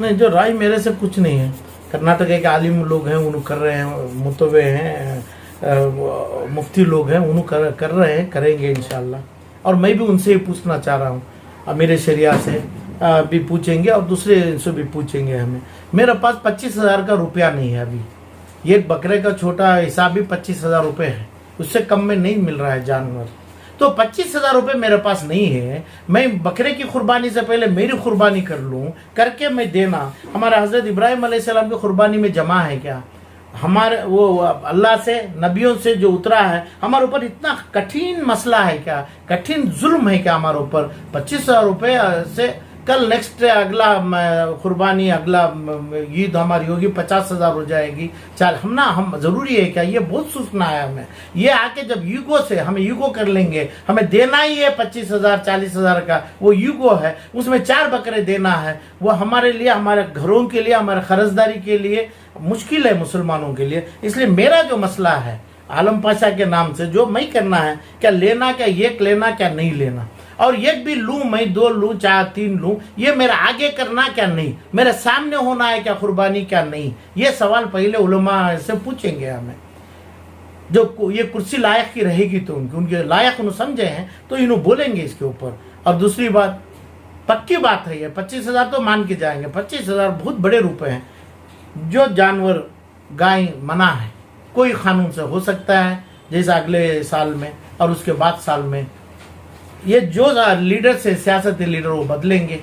नहीं, जो राय मेरे से कुछ नहीं है। कर्नाटक के आलिम लोग हैं, उन्होंने कर रहे हैं, मुतवे हैं, मुफ्ती लोग हैं, उन्होंने कर रहे हैं, करेंगे इंशाल्लाह। और मैं भी उनसे ही पूछना चाह रहा हूँ, मेरे शरिया से भी पूछेंगे और दूसरे से भी पूछेंगे। हमें मेरे पास 25,000 का रुपया नहीं है अभी। ये बकरे का छोटा हिसाब भी 25,000 रुपये है, उससे कम में नहीं मिल रहा है जानवर। तो 25,000 रुपये मेरे पास नहीं है। मैं बकरे की कुर्बानी से पहले मेरी कुर्बानी कर लूँ, करके मैं देना। हमारे हज़रत इब्राहिम अलैहिस्सलाम की कुर्बानी में जमा है क्या? हमारे वो अल्लाह से, नबियों से जो उतरा है, हमारे ऊपर इतना कठिन मसला है क्या? कठिन जुल्म है क्या हमारे ऊपर? 25,000 रुपये से कल नेक्स्ट अगला कुर्बानी, अगला ईद हमारी होगी, 50,000 हो जाएगी। चल हम जरूरी है क्या? ये बहुत सोचना है हमें। ये आके जब यूगो से हम यूगो कर लेंगे, हमें देना ही है 25,000 40,000 का, वो यूगो है, उसमें 4 बकरे देना है। वो हमारे लिए, हमारे घरों के लिए, हमारे खर्चदारी के लिए मुश्किल है मुसलमानों के लिए। इसलिए मेरा जो मसला है आलम पाशा के नाम से जो मैं करना है, क्या लेना, क्या एक लेना, क्या नहीं लेना, और एक भी लूं मैं, 2 लूं, 4 3 लूं, ये मेरा आगे करना क्या नहीं, मेरे सामने होना है क्या कुर्बानी, क्या नहीं, ये सवाल पहले उलमा से पूछेंगे हमें। जो ये कुर्सी लायक की रहेगी तो उनके लायक उन्हें समझे हैं तो इन्हों बोलेंगे इसके ऊपर। और दूसरी बात, पक्की बात है, ये 25,000 तो मान के जाएंगे, 25,000 बहुत बड़े रुपए हैं। जो जानवर गाय मना है, कोई कानून से हो सकता है, जैसे अगले साल में और उसके बाद साल में ये जो लीडर से, सियासती लीडर वो बदलेंगे,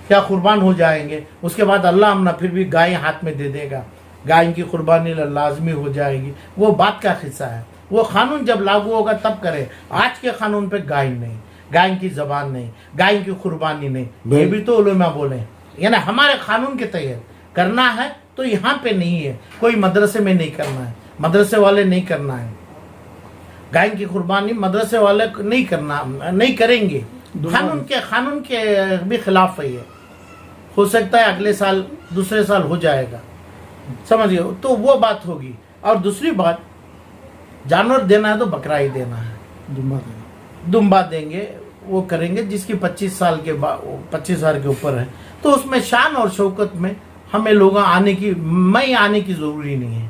क्या कुर्बान हो जाएंगे। उसके बाद अल्लाह हमना फिर भी गाय हाथ में दे देगा, गाय की कुर्बानी लाजमी हो जाएगी। वो बात का हिस्सा है, वो कानून जब लागू होगा तब करें। आज के कानून पे गाय नहीं, गाय की जबान नहीं, गाय की कुर्बानी नहीं, ये भी तो उलमा बोले। यानी हमारे कानून के तहत करना है तो यहाँ पे नहीं है, कोई मदरसे में नहीं करना है, मदरसे वाले नहीं करना है। गाय की कुर्बानी मदरसे वाले नहीं करना, नहीं करेंगे। कानून के भी खिलाफ है ये। हो सकता है अगले साल, दूसरे साल हो जाएगा, समझिए, तो वो बात होगी। और दूसरी बात, जानवर देना है तो बकरा ही देना है, दुम्बा देंगे, वो करेंगे जिसकी 25,000 के ऊपर है। तो उसमें शान और शौकत में हमें लोग आने की, मैं आने की जरूरी नहीं है।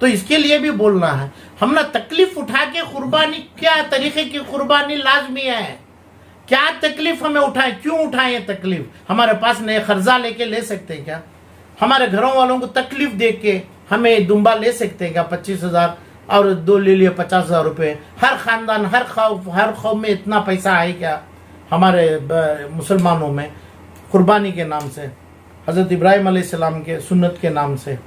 तो इसके लिए भी बोलना है, हम ना तकलीफ उठा के कुर्बानी, क्या तरीके की कुर्बानी लाजमी है, क्या तकलीफ हमें उठाए, क्यों उठाए ये तकलीफ? हमारे पास नए कर्जा लेके ले सकते हैं क्या? हमारे घरों वालों को तकलीफ दे के हमें दुम्बा ले सकते हैं क्या? 25,000 और 2 ले लिए 50,000 रुपये। हर खानदान, हर कौम में इतना पैसा है क्या हमारे मुसलमानों में? कुर्बानी के नाम से, हज़रत इब्राहिम अलैहिस्सलाम के सुन्नत के नाम से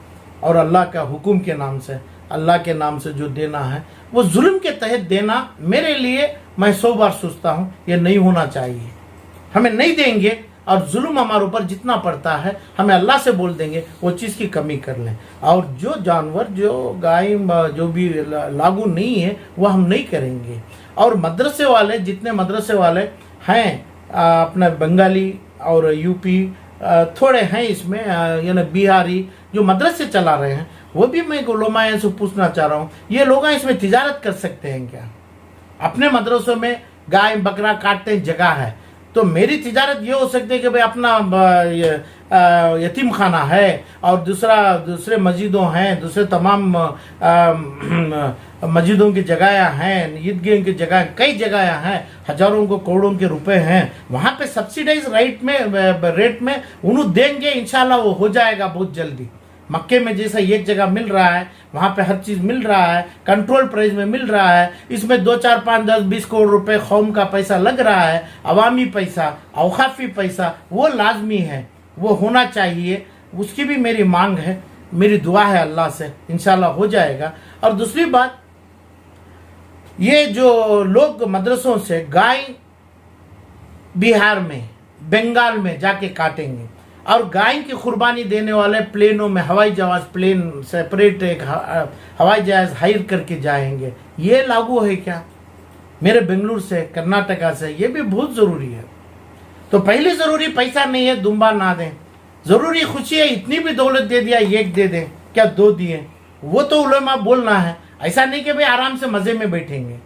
और अल्लाह का हुक्म के नाम से, अल्लाह के नाम से जो देना है वो जुल्म के तहत देना, मेरे लिए मैं 100 बार सोचता हूँ ये नहीं होना चाहिए। हमें नहीं देंगे और जुल्म हमारे ऊपर जितना पड़ता है हमें अल्लाह से बोल देंगे वो चीज़ की कमी कर लें। और जो जानवर, जो गाय, जो भी लागू नहीं है वो हम नहीं करेंगे। और मदरसे वाले, जितने मदरसे वाले हैं, अपना बंगाली और यूपी थोड़े हैं इसमें, यानी बिहारी जो मदरसे चला रहे हैं, वो भी मैं उलमा से पूछना चाह रहा हूँ, ये लोग इसमें तिजारत कर सकते हैं क्या? अपने मदरसों में गाय बकरा काटते हैं, जगह है, तो मेरी तिजारत ये हो सकती है कि भाई अपना यतीम खाना है और दूसरे मस्जिदों हैं, दूसरे तमाम मस्जिदों की जगह हैं, ईदगाह की जगह, कई जगह हैं, हजारों को करोड़ों के रुपए हैं, वहाँ पे सब्सिडाइज रेट में उन्हें देंगे, इंशाल्लाह वो हो जाएगा बहुत जल्दी। मक्के में जैसा एक जगह मिल रहा है, वहाँ पे हर चीज़ मिल रहा है, कंट्रोल प्राइस में मिल रहा है। इसमें 2 4 5 10 20 करोड़ रुपए कौम का पैसा लग रहा है, अवामी पैसा, औकाफी पैसा, वो लाजमी है, वो होना चाहिए। उसकी भी मेरी मांग है, मेरी दुआ है अल्लाह से, इंशाल्लाह हो जाएगा। और दूसरी बात, ये जो लोग मदरसों से गाय बिहार में, बंगाल में जाके काटेंगे और गाय की कुर्बानी देने वाले प्लेनों में, हवाई जहाज, प्लेन सेपरेट एक हवाई जहाज हायर करके जाएंगे, ये लागू है क्या? मेरे बेंगलुरु से, कर्नाटका से, ये भी बहुत ज़रूरी है। तो पहले ज़रूरी पैसा नहीं है, दुम्बा ना दें। ज़रूरी खुशी है, इतनी भी दौलत दे दिया, एक दे दें, क्या 2 दिए, वो तो उलमा बोलना है। ऐसा नहीं कि भाई आराम से मज़े में बैठेंगे।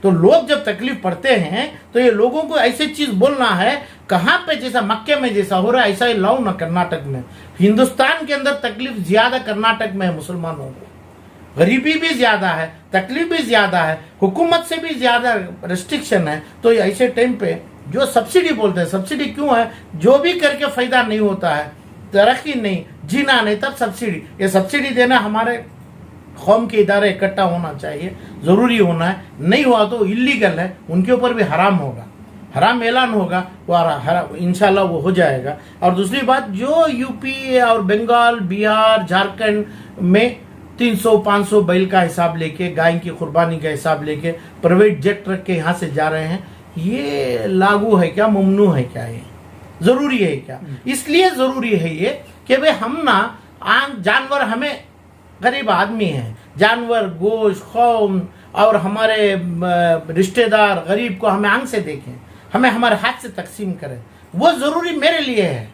तो लोग जब तकलीफ पड़ते हैं तो ये लोगों को ऐसी चीज़ बोलना है कहाँ पे जैसा मक्के में जैसा हो रहा है ऐसा ही लाओ ना कर्नाटक में। हिंदुस्तान के अंदर तकलीफ ज्यादा कर्नाटक में है मुसलमानों को, गरीबी भी ज्यादा है, तकलीफ भी ज्यादा है, हुकूमत से भी ज्यादा रेस्ट्रिक्शन है। तो ऐसे टाइम पे जो सब्सिडी बोलते हैं, सब्सिडी क्यों है? जो भी करके फायदा नहीं होता है, तरक्की नहीं, जीना नहीं, तब सब्सिडी। ये सब्सिडी देना हमारे कौम के इदारे इकट्ठा होना चाहिए, जरूरी होना है। नहीं हुआ तो इलीगल है, उनके ऊपर भी हराम होगा, हराम ऐलान होगा, वो इंशाल्लाह वो हो जाएगा। और दूसरी बात, जो यूपी और बंगाल, बिहार, झारखंड में 300-500 बैल का हिसाब लेके, गाय की कुर्बानी का हिसाब लेके प्राइवेट जेट रख के यहाँ से जा रहे हैं, ये लागू है क्या, ममनू है क्या, ये जरूरी है क्या? इसलिए जरूरी है ये कि भाई हम ना जानवर, हमें गरीब आदमी हैं, जानवर, गोश्त, खून और हमारे रिश्तेदार गरीब को हमें आंख से देखें, हमें हमारे हाथ से तकसीम करें, वो जरूरी मेरे लिए है।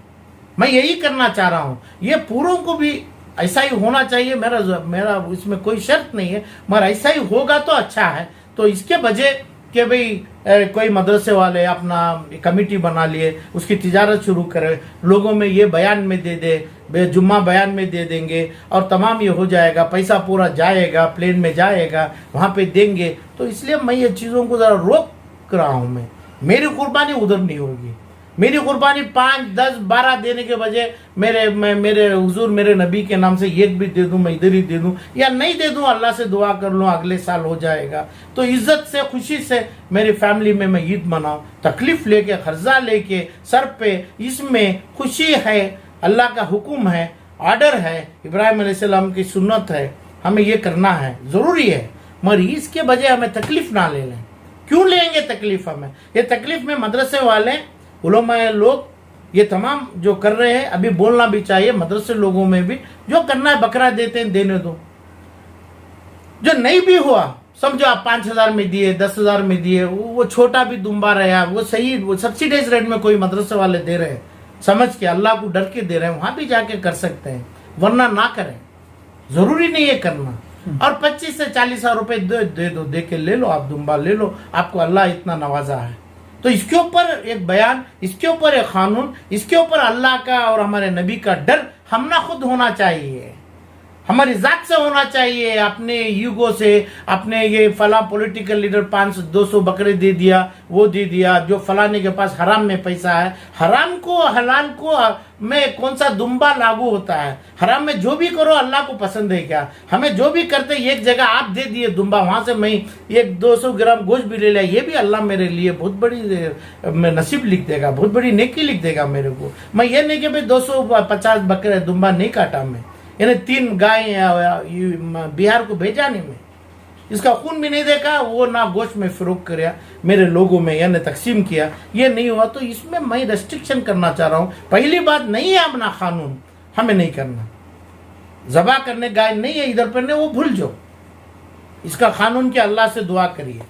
मैं यही करना चाह रहा हूँ। ये पूरों को भी ऐसा ही होना चाहिए, मेरा इसमें कोई शर्त नहीं है, मगर ऐसा ही होगा तो अच्छा है। तो इसके बजाय कि भाई कोई मदरसे वाले अपना कमेटी बना लिए, उसकी तिजारत शुरू करे, लोगों में ये बयान में दे दे, जुम्मा बयान में दे देंगे और तमाम ये हो जाएगा, पैसा पूरा जाएगा, प्लेन में जाएगा, वहाँ पे देंगे। तो इसलिए मैं ये चीज़ों को ज़रा रोक रहा हूँ। मेरी कुर्बानी उधर नहीं होगी। मेरी कुर्बानी 5, 10, 12 देने के बजाय मेरे हुजूर, मेरे नबी के नाम से एक भी दे दूं, मैं इधर ही दे दूं, या नहीं दे दूं, अल्लाह से दुआ कर लूं, अगले साल हो जाएगा। तो इज्जत से, खुशी से मेरी फैमिली में मैं ईद मनाऊं, तकलीफ लेके, खर्जा लेके सर पे, इसमें खुशी है, अल्लाह का हुक्म है, ऑर्डर है, इब्राहिम अलैहिस्सलाम की सुन्नत है, हमें ये करना है, जरूरी है। मगर इसके बजाय हमें तकलीफ ना ले लें। क्यों लेंगे तकलीफ? हमें ये तकलीफ में मदरसे वाले, उलमा लोग, ये तमाम जो कर रहे हैं, अभी बोलना भी चाहिए मदरसे लोगों में भी, जो करना है बकरा देते हैं, देने दो। जो नहीं भी हुआ, समझो आप 5,000 में दिए, 10,000 में दिए, वो छोटा भी दुम्बा रहा, वो सही, वो सब्सिडाइज रेट में कोई मदरसे वाले दे रहे हैं, समझ के, अल्लाह को डर के दे रहे हैं, वहां भी जाके कर सकते हैं, वरना ना करें, जरूरी नहीं है करना। और 25 से 40,000 रुपए दे दो, दे के ले लो, आप दुम्बा ले लो, आपको अल्लाह इतना नवाजा है। तो इसके ऊपर एक बयान, इसके ऊपर एक कानून, इसके ऊपर अल्लाह का और हमारे नबी का डर हम ना खुद होना चाहिए, हमारी जात से होना चाहिए। अपने ईगो से, अपने ये फला पॉलिटिकल लीडर 500-200 बकरे दे दिया, वो दे दिया, जो फलाने के पास हराम में पैसा है, हराम को हलाल को में कौन सा दुम्बा लागू होता है? हराम में जो भी करो अल्लाह को पसंद है क्या? हमें जो भी करते, एक जगह आप दे दिए दुम्बा, वहां से मैं 100-200 ग्राम गोश्त भी ले लिया, ये भी अल्लाह मेरे लिए बहुत बड़ी नसीब लिख देगा, बहुत बड़ी नेकी लिख देगा मेरे को। मैं ये नहीं कि भाई 250 बकरे दुम्बा नहीं काटा, मैं यानी 3 गाय बिहार को भेजा नहीं, मैं इसका खून भी नहीं देखा, वो ना गोश्त में फरोख्त किया, मेरे लोगों में यानी तकसीम किया, ये नहीं हुआ। तो इसमें मैं रेस्ट्रिक्शन करना चाह रहा हूँ। पहली बात, नहीं है अपना कानून, हमें नहीं करना, जबा करने गाय नहीं है इधर पर, वो भूल जाओ, इसका कानून के अल्लाह से दुआ करिए।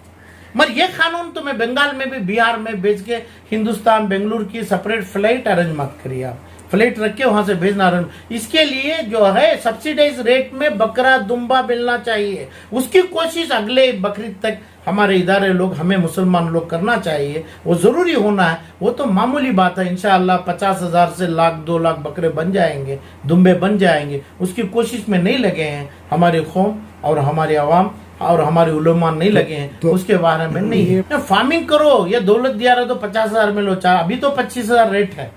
मगर ये कानून तो मैं बंगाल में भी, बिहार में भेज के हिंदुस्तान, बेंगलुरु की सेपरेट फ्लाइट अरेंज मत करिए, आप फ्लाइट रख के वहां से भेजना। इसके लिए जो है सब्सिडाइज रेट में बकरा दुम्बा मिलना चाहिए, उसकी कोशिश अगले बकरीद तक हमारे इदारे लोग, हमें मुसलमान लोग करना चाहिए, वो जरूरी होना है। वो तो मामूली बात है, इंशाअल्लाह 50,000 से लाख 2 लाख बकरे बन जाएंगे, दुम्बे बन जाएंगे। उसकी कोशिश में नहीं लगे हैं हमारे कौम और हमारे अवाम और हमारे उलमा, नहीं लगे हैं, तो उसके बारे में नहीं है। फार्मिंग करो, ये दौलत दिया रहा तो 50,000 में लो, अभी तो 25,000 रेट है,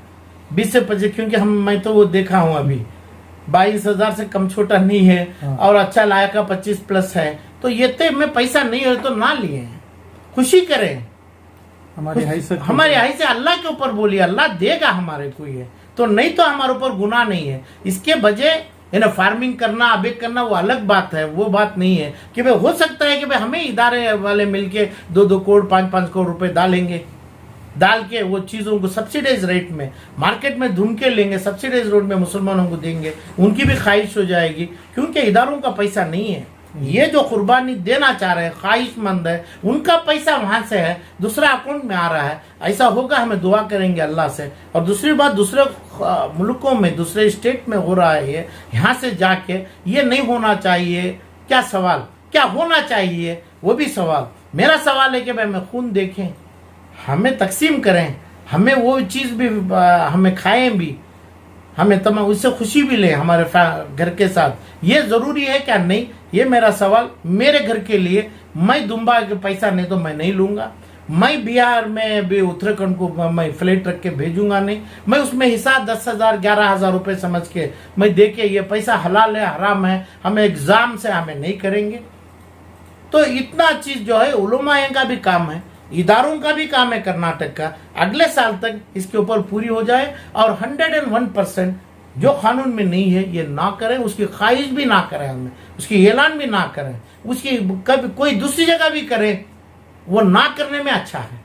20 से 25, क्योंकि मैं तो वो देखा हूँ, अभी 22,000 से कम छोटा नहीं है, और अच्छा लायक का 25+ है। तो ये तो में पैसा नहीं है तो ना लिए हैं, खुशी करें, हमारे हाई से अल्लाह के ऊपर बोलिए, अल्लाह देगा हमारे को ये, तो नहीं तो हमारे ऊपर गुनाह नहीं है। इसके बजाय फार्मिंग करना, अबेक करना, वो अलग बात है, वो बात नहीं है कि भाई हो सकता है कि भाई हमें इदारे वाले मिलके 2-2 करोड़ 5-5 करोड़ रुपए डालेंगे, डाल के वो चीजों को सब्सिडाइज रेट में मार्केट में ढूंढ के लेंगे, सब्सिडाइज रेट में मुसलमानों को देंगे, उनकी भी ख्वाहिश हो जाएगी, क्योंकि इदारों का पैसा नहीं है। ये जो कुर्बानी देना चाह रहे हैं, ख्वाहिशमंद है, उनका पैसा वहां से है, दूसरा अकाउंट में आ रहा है। ऐसा होगा, हमें दुआ करेंगे अल्लाह से। और दूसरी बात, दूसरे मुल्कों में, दूसरे स्टेट में हो रहा है ये, यहाँ से जाके ये नहीं होना चाहिए। क्या सवाल, क्या होना चाहिए, वो भी सवाल। मेरा सवाल है कि भाई हमें खून देखें, हमें तकसीम करें, हमें वो चीज़ भी हमें खाएं भी, हमें तमाम उससे खुशी भी लें हमारे घर के साथ। ये ज़रूरी है क्या? नहीं। ये मेरा सवाल मेरे घर के लिए, मैं दुम्बा के पैसा नहीं तो मैं नहीं लूँगा। मैं बिहार में भी उत्तराखंड को मैं फ्लाइट रख के भेजूंगा नहीं। मैं उसमें हिसाब 10,000 11,000 रुपये समझ के मैं दे के ये पैसा हलाल है हराम है हमें एग्जाम से हमें नहीं करेंगे। तो इतना चीज़ जो है उलमाए का भी काम है, इदारों का भी काम है कर्नाटक का, अगले साल तक इसके ऊपर पूरी हो जाए और 101% जो कानून में नहीं है ये ना करें, उसकी ख्वाहिश भी ना करें, हमें उसकी ऐलान भी ना करें, उसकी कभी कोई दूसरी जगह भी करें, वो ना करने में अच्छा है।